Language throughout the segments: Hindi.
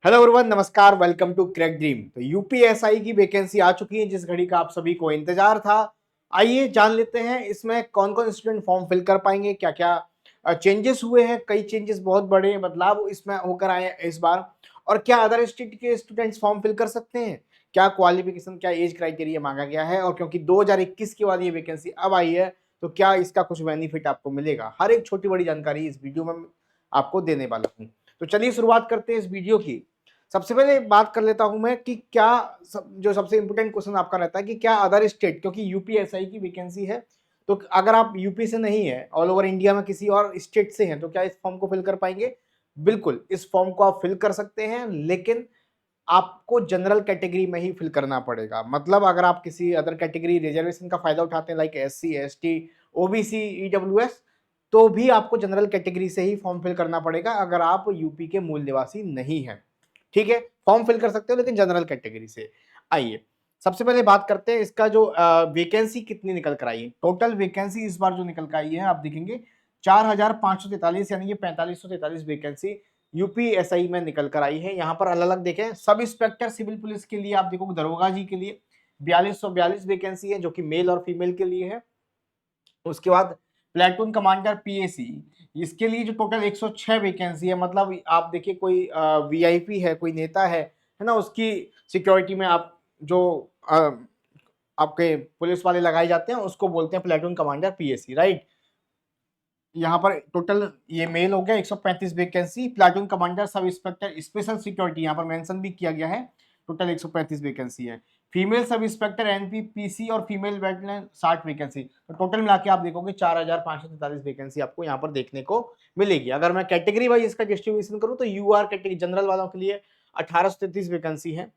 हेलो एवरीवन, नमस्कार। Welcome to crack dream. तो यूपीएसआई की वैकेंसी आ चुकी है जिस घड़ी का आप सभी को इंतजार था। आइए जान लेते हैं इसमें कौन कौन स्टूडेंट फॉर्म फिल कर पाएंगे, क्या क्या चेंजेस हुए हैं। कई चेंजेस, बहुत बड़े बदलाव इसमें होकर आए हैं इस बार। और क्या अदर स्टेट के स्टूडेंट्स फॉर्म फिल कर सकते हैं, क्या क्वालिफिकेशन, क्या एज क्राइटेरिया मांगा गया है, और क्योंकि 2021 के बाद ये वैकेंसी अब आई है तो क्या इसका कुछ बेनिफिट आपको मिलेगा, हर एक छोटी बड़ी जानकारी इस वीडियो में आपको देने वाला हूँ। तो चलिए शुरुआत करते हैं इस वीडियो की। सबसे पहले बात कर लेता हूं मैं कि क्या जो सबसे इंपोर्टेंट क्वेश्चन आपका रहता है कि क्या अदर स्टेट, क्योंकि यूपीएसआई की वैकेंसी है, तो अगर आप यूपी से नहीं है, ऑल ओवर इंडिया में किसी और स्टेट से हैं, तो क्या इस फॉर्म को फिल कर पाएंगे? बिल्कुल, इस फॉर्म को आप फिल कर सकते हैं, लेकिन आपको जनरल कैटेगरी में ही फिल करना पड़ेगा। मतलब अगर आप किसी अदर कैटेगरी रिजर्वेशन का फायदा उठाते हैं, like SC, ST, OBC, EWS, तो भी आपको जनरल कैटेगरी से ही फॉर्म फिल करना पड़ेगा अगर आप यूपी के मूल निवासी नहीं हैं। ठीक है, फॉर्म फिल कर सकते हो लेकिन जनरल कैटेगरी से। आइए सबसे पहले बात करते हैं इसका जो वैकेंसी कितनी निकल कर आई है। टोटल वैकेंसी इस बार जो निकल कर आई है आप देखेंगे 4543, यानी कि 4543 वैकेंसी यूपीएसआई में निकल कर आई है। यहाँ पर अलग अलग देखें, सब इंस्पेक्टर सिविल पुलिस के लिए आप देखो, दरोगा जी के लिए 4242 वैकेंसी है जो कि मेल और फीमेल के लिए है। उसके बाद प्लेटून कमांडर पीएसी, इसके लिए जो टोटल 106 वैकेंसी है। मतलब आप देखिए कोई वीआईपी है, कोई नेता है ना, उसकी सिक्योरिटी में आप जो आपके पुलिस वाले लगाए जाते हैं उसको बोलते हैं प्लेटून कमांडर पीएसी, राइट। यहाँ पर टोटल ये मेल हो गया 135 vacancy, platoon commander sub inspector special security यहाँ पर मेंशन भी किया गया है, टोटल 135 वैकेंसी है। फीमेल सब इंस्पेक्टर एनपीपीसी और फीमेल वेटलैंड 60 वैकेंसी, तो टोटल मिला के आप देखोगे 4543 वैकेंसी आपको यहाँ पर देखने को मिलेगी। अगर मैं कैटेगरी वाइज इसका डिस्ट्रीब्यूशन करूँ तो यूआर कैटेगरी जनरल वालों के लिए 1833 वैकेंसी है,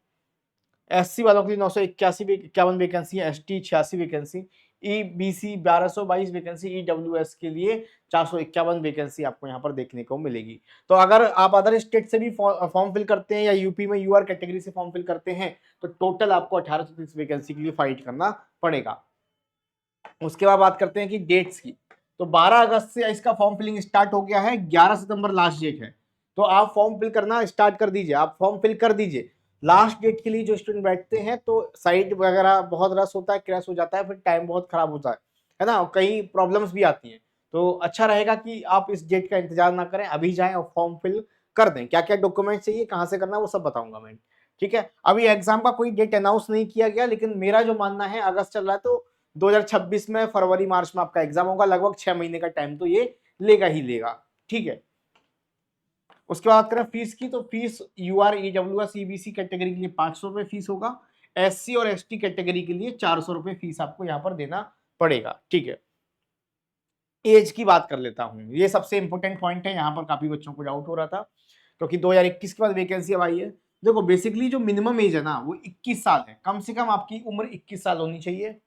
एससी वालों के लिए 981 वैकेंसी है, ST 86 vacancy, EBC 1222 vacancy, EWS के लिए 451 वैकेंसी आपको यहाँ पर देखने को मिलेगी। तो अगर आप अदर स्टेट से भी फॉर्म फिल करते हैं या यूपी में यूआर कैटेगरी से फॉर्म फिल करते हैं तो टोटल आपको 1830 वैकेंसी के लिए फाइट करना पड़ेगा। उसके बाद बात करते हैं कि डेट्स की। तो 12 अगस्त से इसका फॉर्म फिलिंग स्टार्ट हो गया है, 11 सितंबर लास्ट डेट है। तो आप फॉर्म फिल करना स्टार्ट कर दीजिए, आप फॉर्म फिल कर दीजिए। लास्ट डेट के लिए जो स्टूडेंट बैठते हैं तो साइट वगैरह बहुत रस होता है, क्रैश हो जाता है, फिर टाइम बहुत खराब होता है ना, कई प्रॉब्लम्स भी आती हैं। तो अच्छा रहेगा कि आप इस डेट का इंतजार ना करें, अभी जाएं और फॉर्म फिल कर दें। क्या क्या डॉक्यूमेंट चाहिए, कहाँ से करना है, वो सब बताऊंगा मैं। ठीक है, अभी एग्जाम का कोई डेट अनाउंस नहीं किया गया, लेकिन मेरा जो मानना है अगस्त चल रहा है तो 2026 में फरवरी मार्च में आपका एग्जाम होगा, लगभग 6 महीने का टाइम तो ये लेगा ही लेगा। ठीक है, उसके बाद करें फीस की। तो fees UR EWS EBC category के लिए 500 रुपए फीस होगा, एससी और एसटी कैटेगरी के लिए 400 रुपए फीस आपको यहाँ पर देना पड़ेगा। ठीक है, एज की बात कर लेता हूं, ये सबसे इंपॉर्टेंट पॉइंट है, यहाँ पर काफी बच्चों को डाउट हो रहा था क्योंकि 2021 के बाद वैकेंसी अब आई है। देखो बेसिकली जो मिनिमम एज है ना वो 21 साल है, कम से कम आपकी उम्र 21 साल होनी चाहिए।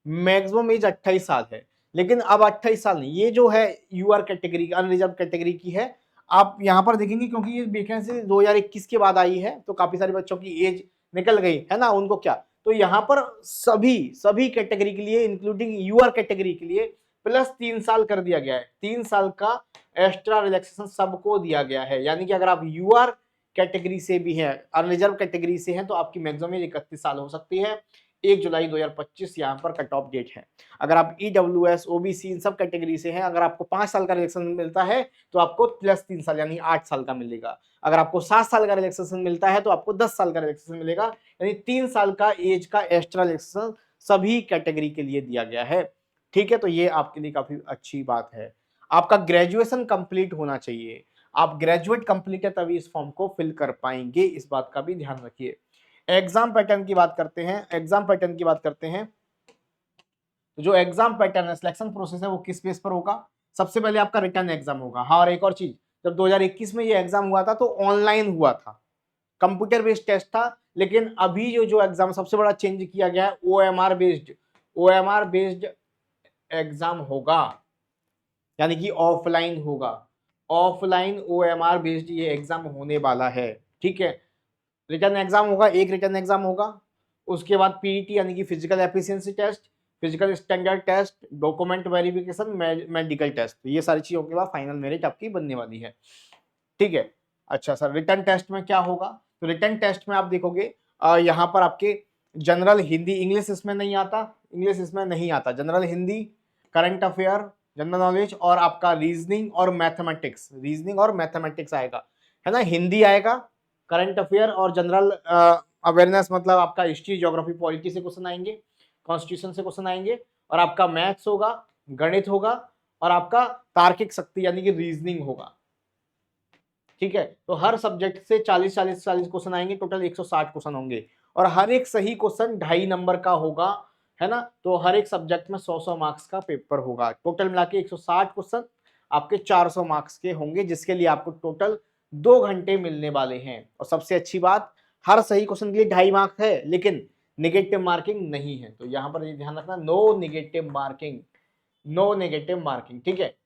मैक्सिमम एज 28 साल है, लेकिन अब 28 साल नहीं, ये जो है यूआर कैटेगरी अनरिजर्व कैटेगरी की है। आप यहाँ पर देखेंगे क्योंकि ये वैकेंसी 2021 के बाद आई है तो काफी सारे बच्चों की एज निकल गई है ना, उनको क्या, तो यहाँ पर सभी सभी कैटेगरी के लिए इंक्लूडिंग यूआर कैटेगरी के लिए प्लस 3 साल कर दिया गया है। 3 साल का एक्स्ट्रा रिलैक्सेशन सबको दिया गया है, यानी कि अगर आप यूआर कैटेगरी से भी हैं, अनरिजर्व कैटेगरी से हैं, तो आपकी मैक्सिमम एज 31 साल हो सकती है। 1 जुलाई 2025 यहाँ पर कट ऑफ डेट है। अगर आप ईडब्ल्यूएस ओबीसी इन सब कैटेगरी से हैं, अगर आपको 5 साल का रिलैक्सेशन मिलता है तो आपको प्लस 3 साल यानी 8 साल का मिलेगा। अगर आपको 7 साल का रिलैक्सेशन मिलता है तो आपको 10 साल का रिलैक्सेशन मिलेगा, यानी 3 साल का एज का एक्स्ट्रा रिलैक्सेशन सभी कैटेगरी के लिए दिया गया है। ठीक है, तो ये आपके लिए काफी अच्छी बात है। आपका ग्रेजुएशन कंप्लीट होना चाहिए, आप ग्रेजुएट कंप्लीट है तभी इस फॉर्म को फिल कर पाएंगे, इस बात का भी ध्यान रखिए। एग्जाम पैटर्न की बात करते हैं, एग्जाम पैटर्न की बात करते हैं। तो जो एग्जाम पैटर्न है, सिलेक्शन प्रोसेस है, वो किस बेस पर होगा? सबसे पहले आपका रिटर्न एग्जाम होगा। हाँ, और एक और चीज, जब 2021 में ये एग्जाम हुआ था तो ऑनलाइन हुआ था, कंप्यूटर बेस्ड टेस्ट था। लेकिन अभी जो जो एग्जाम सबसे बड़ा चेंज किया गया है, O M R based exam होगा, यानी कि ऑफलाइन होगा। Offline O M R based ये एग्जाम होने वाला है। ठीक है, रिटर्न एग्जाम होगा, एक रिटर्न एग्जाम होगा। उसके बाद पीईटी यानी कि physical efficiency test, physical standard test, document verification, medical test, ये सारी चीजों के बाद फाइनल मेरिट आपकी बनने वाली है। ठीक है, अच्छा सर, रिटर्न टेस्ट में क्या होगा? तो रिटर्न टेस्ट में आप देखोगे यहाँ पर आपके जनरल हिंदी, इंग्लिश इसमें नहीं आता, इंग्लिश इसमें नहीं आता, general Hindi, current affair, general knowledge और आपका रीजनिंग और मैथमेटिक्स, रीजनिंग और मैथमेटिक्स आएगा, है ना। हिंदी आएगा, करंट अफेयर और जनरल अवेयरनेस मतलब आपका हिस्ट्री, ज्योग्राफी, पॉलिटी से क्वेश्चन आएंगे, कॉन्स्टिट्यूशन से क्वेश्चन आएंगे, और आपका मैथ्स होगा, गणित होगा, और आपका तार्किक शक्ति यानी कि रीजनिंग होगा। ठीक है, तो हर सब्जेक्ट से 40 क्वेश्चन आएंगे, टोटल 160 क्वेश्चन होंगे, और हर एक सही क्वेश्चन 2.5 नंबर का होगा, है ना। तो हर एक सब्जेक्ट में 100 मार्क्स का पेपर होगा, टोटल मिला के 160 क्वेश्चन आपके 400 मार्क्स के होंगे, जिसके लिए आपको टोटल 2 घंटे मिलने वाले हैं। और सबसे अच्छी बात, हर सही क्वेश्चन के लिए 2.5 मार्क्स है, लेकिन निगेटिव मार्किंग नहीं है। तो यहां पर ये ध्यान रखना, no negative marking, no negative marking, ठीक है।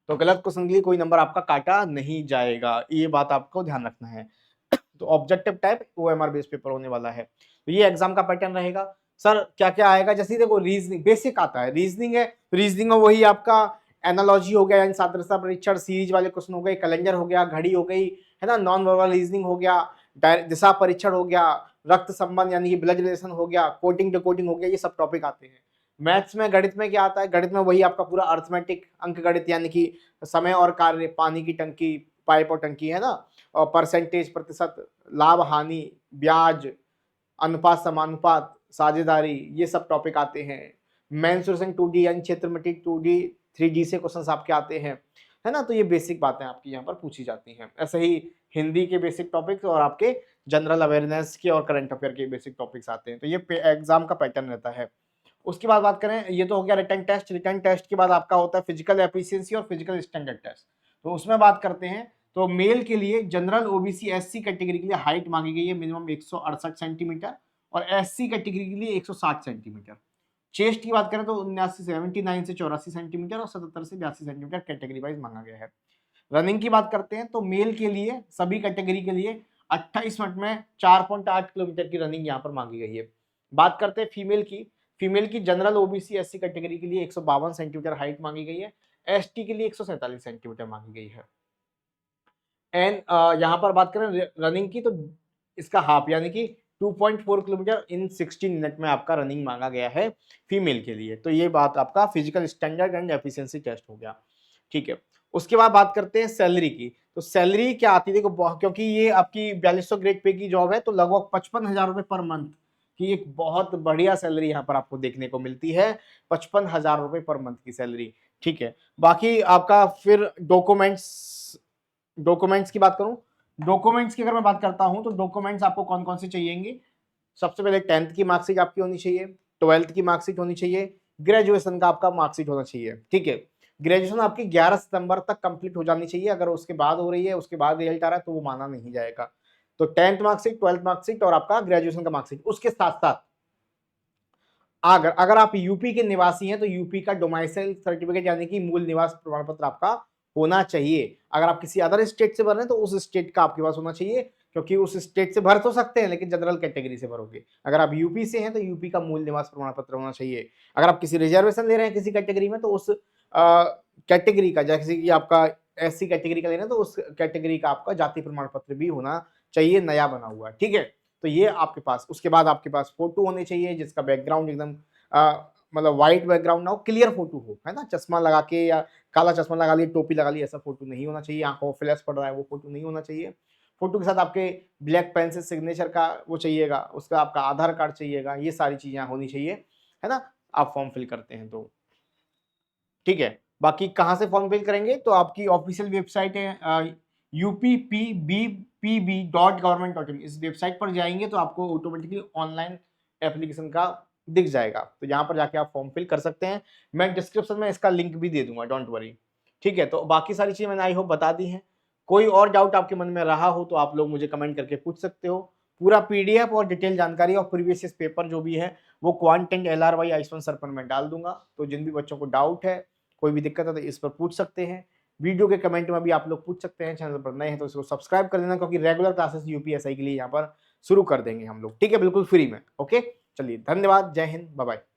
तो गलत क्वेश्चन के लिए कोई नंबर आपका काटा नहीं जाएगा, ये बात आपको ध्यान रखना है। तो objective type OMR based paper होने वाला है। तो ये एग्जाम का पैटर्न रहेगा। सर क्या क्या आएगा? जैसे देखो, रीजनिंग बेसिक आता है, रीजनिंग है, रीजनिंग में वही आपका एनालॉजी हो गया, यानी सादृश्य परीक्षण सीरीज वाले क्वेश्चन हो गए, कैलेंडर हो गया, घड़ी हो गई, है ना, नॉन वर्बल रीजनिंग हो गया, दिशा परीक्षण हो गया, रक्त संबंध यानी कि ब्लड रिलेशन हो गया, कोडिंग डिकोडिंग हो गया, ये सब टॉपिक आते हैं। मैथ्स में, गणित में क्या आता है? गणित में वही आपका पूरा अर्थमेटिक अंक गणित, यानी कि समय और कार्य, पानी की टंकी, पाइप और टंकी, है ना, और परसेंटेज, प्रतिशत, लाभ हानि, ब्याज, अनुपात, समानुपात, साझेदारी, ये सब टॉपिक आते हैं। मेंसुरेशन 2D यानी क्षेत्रमैटिक 2D 3D से क्वेश्चंस आपके आते हैं, है ना। तो ये बेसिक बातें आपकी यहाँ पर पूछी जाती हैं। ऐसे ही हिंदी के बेसिक टॉपिक्स और आपके जनरल अवेयरनेस के और करंट अफेयर के बेसिक टॉपिक्स आते हैं। तो ये एग्जाम का पैटर्न रहता है। उसके बाद बात करें, ये तो हो गया रिटन टेस्ट। रिटन टेस्ट के बाद आपका होता है फिजिकल एफिशिएंसी और फिजिकल स्टैंडर्ड टेस्ट। तो उसमें बात करते हैं, तो मेल के लिए जनरल ओबीसी एससी कैटेगरी के लिए हाइट मांगी गई है मिनिमम 168 सेंटीमीटर, और एससी कैटेगरी के लिए 160 सेंटीमीटर। चेस्ट की बात करें तो 79 से 84 सेंटीमीटर और 77 से 82 सेंटीमीटर कैटेगरी वाइज मांगा गया है। रनिंग की बात करते हैं तो मेल के लिए सभी कैटेगरी के लिए 28 मिनट में 4.8 किलोमीटर की रनिंग यहाँ पर मांगी गई है। बात करते हैं फीमेल की, फीमेल की जनरल ओबीसी एससी कैटेगरी के लिए 152 सेंटीमीटर हाइट मांगी गई है, एसटी के लिए 147 सेंटीमीटर मांगी गई है। एंड यहाँ पर बात करें रनिंग की, तो इसका हाफ यानी कि 2.4 किलोमीटर इन 16 मिनट में आपका रनिंग मांगा गया है फीमेल के लिए। तो ये बात आपका physical standard and efficiency test हो गया, ठीक है। उसके बाद बात करते हैं सैलरी की। तो सैलरी क्या आती है, देखो क्योंकि ये आपकी 4200 ग्रेड पे की जॉब है, तो लगभग 55,000 रुपए पर मंथ की एक बहुत बढ़िया सैलरी यहाँ पर आपको देखने को मिलती है, 55,000 रुपए पर मंथ की सैलरी, ठीक है। बाकी आपका फिर डॉक्यूमेंट्स की बात करूं, डॉक्यूमेंट्स की अगर मैं बात करता हूं, तो डॉक्यूमेंट्स आपको कौन कौन से चाहिएंगे? सबसे पहले 10th की मार्कशीट आपकी होनी चाहिए, 12th की मार्कशीट होनी चाहिए, ग्रेजुएशन का आपका मार्कशीट होना चाहिए, ठीक है। ग्रेजुएशन आपकी 11 सितंबर तक कंप्लीट हो जानी चाहिए, अगर उसके बाद हो रही है, उसके बाद रिजल्ट आ रहा है, तो वो माना नहीं जाएगा। तो 10th मार्कशीट, 12th मार्कशीट और आपका ग्रेजुएशन का मार्कशीट। उसके साथ साथ अगर आप यूपी के निवासी हैं, तो यूपी का डोमाइसाइल सर्टिफिकेट यानी कि मूल निवास प्रमाण पत्र आपका होना चाहिए। अगर आप किसी अदर स्टेट से भर रहे हैं, तो उस स्टेट का आपके पास होना चाहिए, क्योंकि उस स्टेट से भर तो सकते हैं, लेकिन जनरल कैटेगरी से भरोगे। अगर आप यूपी से हैं, तो यूपी का मूल निवास प्रमाण पत्र होना चाहिए। अगर आप किसी रिजर्वेशन ले रहे हैं किसी कैटेगरी में, तो उस कैटेगरी का, जैसे कि आपका एससी कैटेगरी का लेना है, तो उस कैटेगरी का आपका जाति प्रमाण पत्र भी होना चाहिए, नया बना हुआ, ठीक है। तो ये आपके पास, उसके बाद आपके पास फोटो होने चाहिए जिसका बैकग्राउंड एकदम मतलब व्हाइट बैकग्राउंड ना हो, क्लियर फोटो हो, है ना। चश्मा लगा के या काला चश्मा लगा लिया, टोपी लगा ली, ऐसा फोटो नहीं होना चाहिए। आंखों फ्लैश पड़ रहा है, वो फोटो नहीं होना चाहिए। फोटो के साथ आपके ब्लैक पेन से सिग्नेचर का वो चाहिएगा, उसका आपका आधार कार्ड चाहिएगा, ये सारी चीजें होनी चाहिए, है ना, आप फॉर्म फिल करते हैं तो, ठीक है। बाकी कहाँ से फॉर्म फिल करेंगे, तो आपकी ऑफिशियल वेबसाइट है uppbpb.government.in, इस वेबसाइट पर जाएंगे तो आपको ऑटोमेटिकली ऑनलाइन एप्लीकेशन का दिख जाएगा, तो यहाँ पर जाके आप फॉर्म फिल कर सकते हैं। मैं डिस्क्रिप्शन में इसका लिंक भी दे दूंगा, डोंट वरी, ठीक है। तो बाकी सारी चीजें मैंने आई होप बता दी हैं। कोई और डाउट आपके मन में रहा हो तो आप लोग मुझे कमेंट करके पूछ सकते हो। पूरा पीडीएफ और डिटेल जानकारी और प्रीवियस पेपर जो भी है वो क्वांट एंड LRY आइसवन सर पर मैं डाल दूंगा। तो जिन भी बच्चों को डाउट है, कोई भी दिक्कत है, तो इस पर पूछ सकते हैं। वीडियो के कमेंट में भी आप लोग पूछ सकते हैं। चैनल पर नए हैं तो इसको सब्सक्राइब कर लेना, क्योंकि रेगुलर क्लासेस यूपीएसआई के लिए यहाँ पर शुरू कर देंगे हम लोग, ठीक है, बिल्कुल फ्री में। ओके, चलिए, धन्यवाद, जय हिंद, बाय बाय।